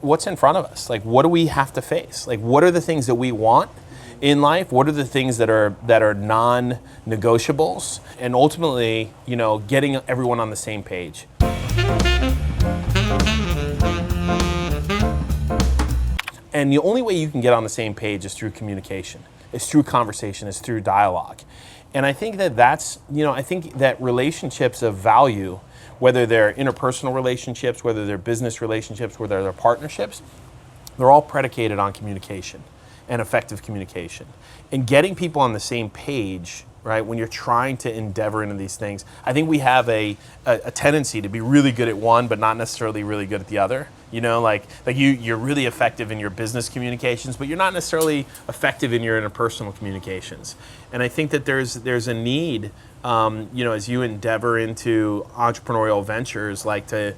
what's in front of us? Like, what do we have to face? Like, what are the things that we want in life? What are the things that are non-negotiables? And ultimately, getting everyone on the same page. And the only way you can get on the same page is through communication. It's through conversation. It's through dialogue. And I think I think that relationships of value, whether they're interpersonal relationships, whether they're business relationships, whether they're partnerships, they're all predicated on communication and effective communication. And getting people on the same page, right, when you're trying to endeavor into these things, I think we have a tendency to be really good at one, but not necessarily really good at the other. You're really effective in your business communications, but you're not necessarily effective in your interpersonal communications. And I think that there's a need, as you endeavor into entrepreneurial ventures, to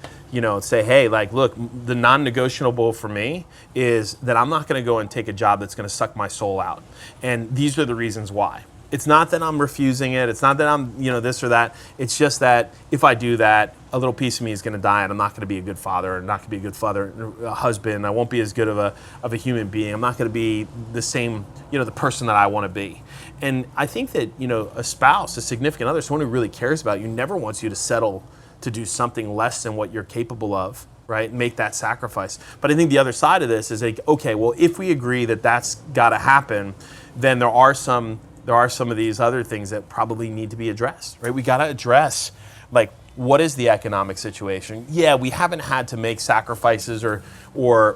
say, hey, look, the non-negotiable for me is that I'm not going to go and take a job that's going to suck my soul out. And these are the reasons why. It's not that I'm refusing it. It's not that I'm, this or that. It's just that if I do that, a little piece of me is going to die, and I'm not going to be a good father, or not going to be a good father, a husband. I won't be as good of a human being. I'm not going to be the same, the person that I want to be. And I think that, a spouse, a significant other, someone who really cares about you, never wants you to settle to do something less than what you're capable of, right? Make that sacrifice. But I think the other side of this is okay, well, if we agree that that's got to happen, then there are some of these other things that probably need to be addressed, right? We got to address, what is the economic situation? Yeah, we haven't had to make sacrifices or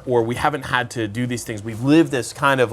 we haven't had to do these things. We've lived this kind of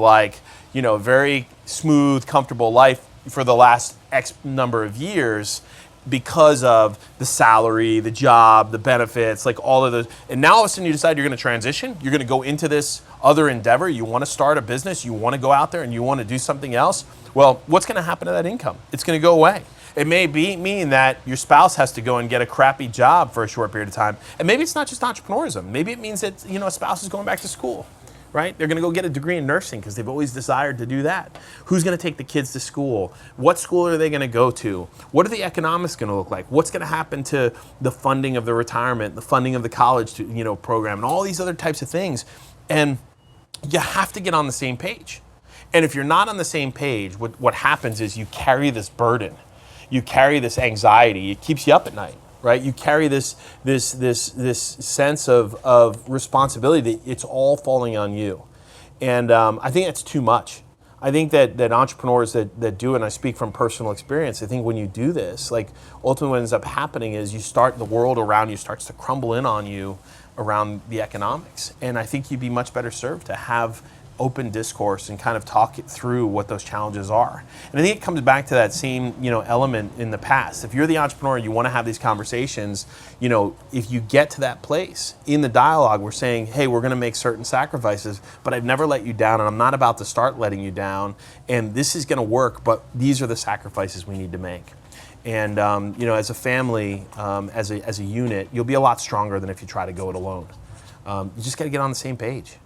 very smooth, comfortable life for the last X number of years because of the salary, the job, the benefits, all of those. And now all of a sudden you decide you're going to transition. You're going to go into this other endeavor. You want to start a business. You want to go out there and you want to do something else. Well, what's going to happen to that income? It's going to go away. It may mean that your spouse has to go and get a crappy job for a short period of time. And maybe it's not just entrepreneurism. Maybe it means that, a spouse is going back to school, right? They're going to go get a degree in nursing because they've always desired to do that. Who's going to take the kids to school? What school are they going to go to? What are the economics going to look like? What's going to happen to the funding of the retirement, the funding of the college, program, and all these other types of things? And you have to get on the same page. And if you're not on the same page, what happens is you carry this burden. You carry this anxiety. It keeps you up at night, right? You carry this sense of responsibility that it's all falling on you. And I think that's too much. I think that entrepreneurs that do it, and I speak from personal experience, I think when you do this, ultimately what ends up happening is the world around you starts to crumble in on you around the economics. And I think you'd be much better served to have open discourse and kind of talk it through what those challenges are. And I think it comes back to that same, element in the past. If you're the entrepreneur and you want to have these conversations, if you get to that place in the dialogue, we're saying, hey, we're going to make certain sacrifices, but I've never let you down and I'm not about to start letting you down. And this is going to work, but these are the sacrifices we need to make. And, as a family, as a unit, you'll be a lot stronger than if you try to go it alone. You just got to get on the same page.